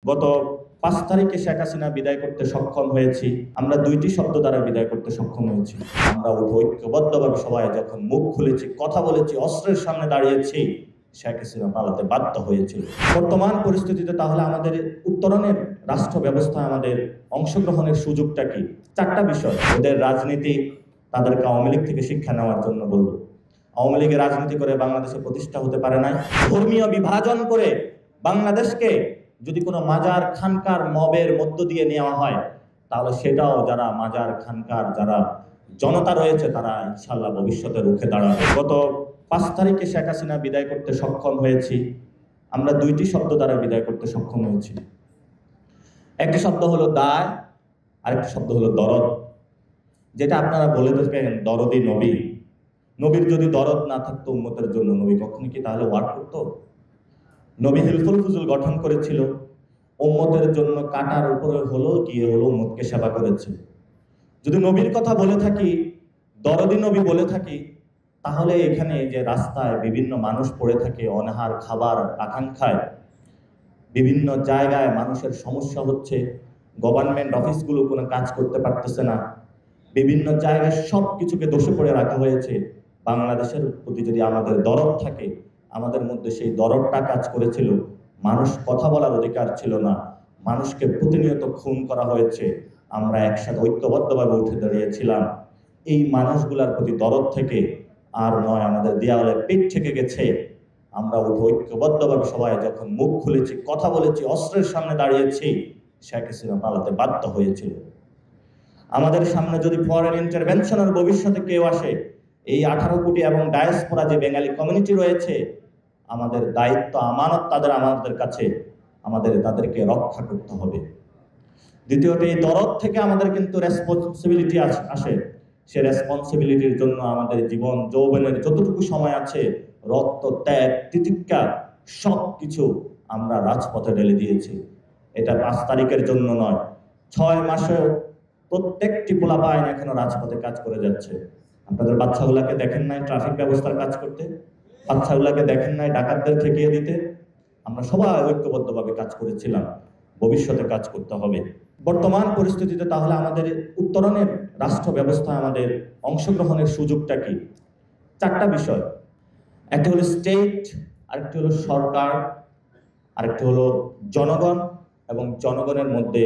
গত ৫ তারিখে শেখ হাসিনা বিদায় করতে সক্ষম হয়েছি। আমরা ২টি শব্দ দ্বারা বিদায় করতে সক্ষম হয়েছি। আমরা ঐক্যবদ্ধভাবে সবাই যখন মুখ খুলেছি, কথা বলেছি, অস্ত্রের সামনে দাঁড়িয়েছি, শেখ হাসিনা পালাতে বাধ্য হয়েছিল। বর্তমান পরিস্থিতিতে তাহলে আমাদের উত্তরণের রাষ্ট্র ব্যবস্থা, আমাদের অংশগ্রহণের সুযোগটা কি? ৪টা বিষয়। ওদের রাজনীতি, তাদেরকে আওয়ামী লীগ থেকে শিক্ষা নেওয়ার জন্য বলবো। আওয়ামী লীগের রাজনীতি করে বাংলাদেশে প্রতিষ্ঠা হতে পারে নাই। ধর্মীয় বিভাজন করে বাংলাদেশকে যদি কোনো মাজার খানকার মবের মধ্য দিয়ে নেওয়া হয়, তাহলে সেটাও যারা মাজার খানকার যারা জনতা রয়েছে তারা ইনশাল্লাহ ভবিষ্যতে রুখে দাঁড়াবে। গত ৫ তারিখে শেখ হাসিনা বিদায় করতে সক্ষম হয়েছি। আমরা ২টি শব্দ দ্বারা বিদায় করতে সক্ষম হয়েছি। একটি শব্দ হলো দায়, আরেকটি শব্দ হলো দরদ। যেটা আপনারা বলে থাকেন দরদি নবী। নবীর যদি দরদ না থাকতো উম্মতের জন্য, নবী কখনো কি তাহলে ওয়ার্ক করতো? নবী হিলফুল ফুজুল গঠন করেছিল, উম্মতের জন্য কাটার উপরে হলো গিয়ে হলো উম্মতকে সেবা করেছে। যদি নবীর কথা বলে থাকি, দরদি নবী বলে থাকি, তাহলে এখানে যে রাস্তায় বিভিন্ন মানুষ পড়ে থাকে অনাহার, খাবার আকাঙ্ক্ষায়, বিভিন্ন জায়গায় মানুষের সমস্যা হচ্ছে, গভর্নমেন্ট অফিসগুলো কোনো কাজ করতে পারতেছে না, বিভিন্ন জায়গায় সব কিছুকে দোষে পড়ে রাখা হয়েছে। বাংলাদেশের প্রতি যদি আমাদের দরদ থাকে, আমাদের মধ্যে সেই দরদটা কাজ করেছিল। মানুষ কথা বলার অধিকার ছিল না, মানুষকে প্রতিনিয়ত খুন করা হয়েছে, আমরা একসাথে ঐক্যবদ্ধভাবে উঠে দাঁড়িয়েছিলাম। এই মানুষগুলার প্রতি দরদ থেকে আর নয়, আমাদের দেয়ালে পেট থেকে গেছে। আমরা ঐক্যবদ্ধভাবে সবাই যখন মুখ খুলেছি, কথা বলেছি, অস্ত্রের সামনে দাঁড়িয়েছি, শেখ হাসিনা পালাতে বাধ্য হয়েছিল। আমাদের সামনে যদি ফরেন ইন্টারভেনশনের ভবিষ্যতে কেউ আসে, এই 18 কোটি এবং ডায়াসপোরা যে বেঙ্গালি কমিউনিটি রয়েছে, আমাদের দায়িত্ব, আমানত আমাদের কাছে, তাদেরকে রক্ষা করতে হবে। দ্বিতীয়ত, এই দরদ থেকে আমাদের কিন্তু রেসপন্সিবিলিটি আসে। সে রেসপন্সিবিলিটির জন্য আমাদের জীবন যৌবনের যতটুকু সময় আছে, রক্ত, ত্যাগ, তিতিক্ষা সব কিছু আমরা রাজপথে ঢেলে দিয়েছি। এটা ৫ তারিখের জন্য নয়, 6 মাসেও প্রত্যেকটি পোলাপাইন এখনো রাজপথে কাজ করে যাচ্ছে। আপনাদের বাচ্চাগুলাকে দেখেন নাই ট্রাফিক ব্যবস্থার কাজ করতে? বাচ্চাগুলাকে দেখেন নাই ডাকাতদের ঠেকিয়ে দিতে? আমরা সবাই ঐক্যবদ্ধভাবে কাজ করেছিলাম, ভবিষ্যতে কাজ করতে হবে। বর্তমান পরিস্থিতিতে তাহলে আমাদের উত্তরণের রাষ্ট্র ব্যবস্থা, আমাদের অংশগ্রহণের সুযোগটা কি? ৪টা বিষয়। একটা হলো স্টেট, আরেকটি হলো সরকার, আরেকটি হলো জনগণ, এবং জনগণের মধ্যে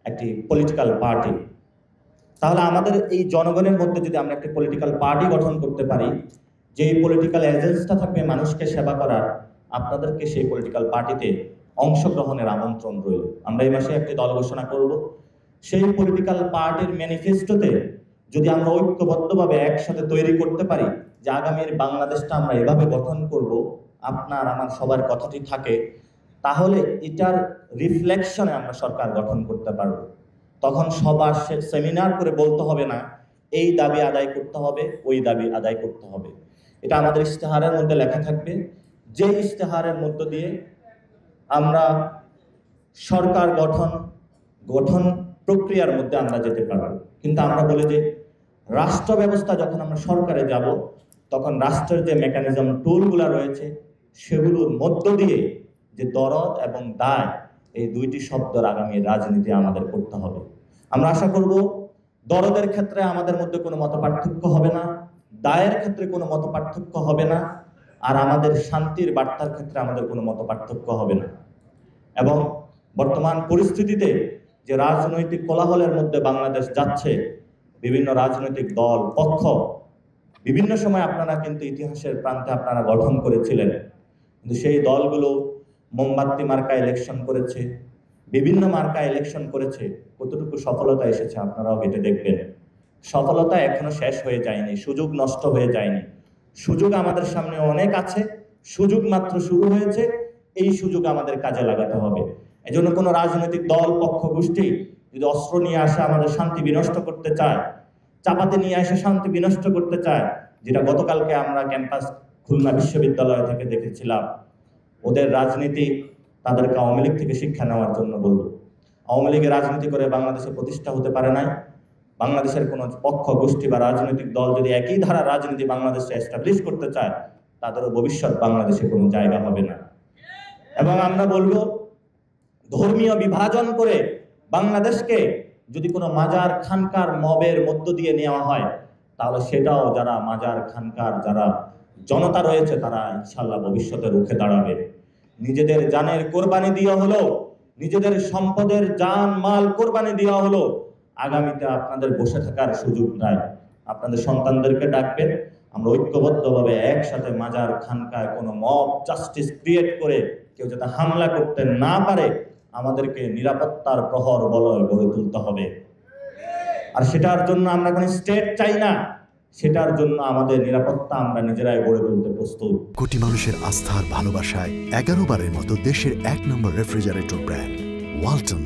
একটি পলিটিক্যাল পার্টি। তাহলে আমাদের এই জনগণের মধ্যে যদি আমরা একটি পলিটিক্যাল পার্টি গঠন করতে পারি, যে পলিটিক্যাল এজেন্সিটা থাকবে মানুষকে সেবা করার, আপনাদেরকে সেই পলিটিক্যাল পার্টিতে অংশগ্রহণের আমন্ত্রণ রইল। আমরা এই মাসে একটি দল ঘোষণা করব। সেই পলিটিক্যাল পার্টির ম্যানিফেস্টোতে যদি আমরা ঐক্যবদ্ধভাবে একসাথে তৈরি করতে পারি যে আগামীর বাংলাদেশটা আমরা এভাবে গঠন করব, আপনার আমার সবার কথাটি থাকে, তাহলে এটার রিফ্লেকশনে আমরা সরকার গঠন করতে পারব। তখন সবার সেমিনার করে বলতে হবে না এই দাবি আদায় করতে হবে, ওই দাবি আদায় করতে হবে। এটা আমাদের ইশতেহারের মধ্যে লেখা থাকবে, যে ইশতেহারের মধ্য দিয়ে আমরা সরকার গঠন প্রক্রিয়ার মধ্যে আমরা যেতে পারব। কিন্তু আমরা বলি যে রাষ্ট্র ব্যবস্থা যখন আমরা সরকারে যাব, তখন রাষ্ট্রের যে মেকানিজম টুলগুলা রয়েছে, সেগুলোর মধ্য দিয়ে যে দরদ এবং দায়, এই 2টি শব্দের আগামী রাজনীতি আমাদের করতে হবে। আমরা আশা করব দরদের ক্ষেত্রে আমাদের মধ্যে কোনো মতপার্থক্য হবে না, দায়ের ক্ষেত্রে কোনো মতপার্থক্য হবে না, আর আমাদের শান্তির বার্তার ক্ষেত্রে আমাদের কোনো মতপার্থক্য হবে না। এবং বর্তমান পরিস্থিতিতে যে রাজনৈতিক কোলাহলের মধ্যে বাংলাদেশ যাচ্ছে, বিভিন্ন রাজনৈতিক দল পক্ষ বিভিন্ন সময় আপনারা কিন্তু ইতিহাসের প্রান্তে আপনারা গঠন করেছিলেন, কিন্তু সেই দলগুলো মোমবাতি মার্কা ইলেকশন করেছে, বিভিন্ন মার্কা ইলেকশন করেছে। কতটুকু সফলতা এসেছে আপনারাও ঘেঁটে দেখবেন। সফলতা এখনো শেষ হয়ে যায়নি, সুযোগ নষ্ট হয়ে যায়নি। সুযোগ আমাদের সামনে অনেক আছে, সুযোগ মাত্র শুরু হয়েছে। এই সুযোগ আমাদের কাজে লাগাতে হবে। এজন্য কোনো রাজনৈতিক দল, পক্ষ, গোষ্ঠী যদি অস্ত্র নিয়ে আসে আমাদের শান্তি বিনষ্ট করতে চায়, চাপাতে নিয়ে এসে শান্তি বিনষ্ট করতে চায়, যেটা গতকালকে আমরা ক্যাম্পাস খুলনা বিশ্ববিদ্যালয় থেকে দেখেছিলাম, ওদের রাজনীতি, তাদেরকে আওয়ামী লীগ থেকে শিক্ষা নেওয়ার জন্য বলবো। আওয়ামী লীগের রাজনীতি করে বাংলাদেশে প্রতিষ্ঠা হতে পারে নাই। বাংলাদেশের কোনো পক্ষ, গোষ্ঠী বা রাজনৈতিক দল যদি একই ধারার রাজনীতি বাংলাদেশে এস্টাবলিশ করতে চায়, তাদেরও ভবিষ্যৎ বাংলাদেশে কোনো জায়গা হবে না। এবং আমরা বলবো ধর্মীয় বিভাজন করে বাংলাদেশকে যদি কোনো মাজার খানকার মবের মধ্য দিয়ে নেওয়া হয়, তাহলে সেটাও যারা মাজার খানকার যারা জনতা রয়েছে তারা ইনশাল্লাহ ভবিষ্যতে রুখে দাঁড়াবে। নিজেদের জানের কোরবানি দেওয়া হলো, নিজেদের সম্পদের জান মাল কোরবানি দেওয়া হলো, আগামীতে আপনাদের বসে থাকার সুযোগ নাই। আপনাদের সন্তানদেরকে ডাকবেন, আমরা ঐক্যবদ্ধভাবে একসাথে মাজার খানকায় কোনো মব জাস্টিস ক্রিয়েট করে কেউ যাতে হামলা করতে না পারে, আমাদেরকে নিরাপত্তার প্রহর বলয় গড়ে তুলতে হবে। আর সেটার জন্য আমরা কোনো স্টেট চাই না, সেটার জন্য আমাদের নিরাপত্তা আমরা নিজেরাই গড়ে তুলতে প্রস্তুত। কোটি মানুষের আস্থার ভালোবাসায় 11 বারের মতো দেশের 1 নম্বর রেফ্রিজারেটর ব্র্যান্ড ওয়ালটন।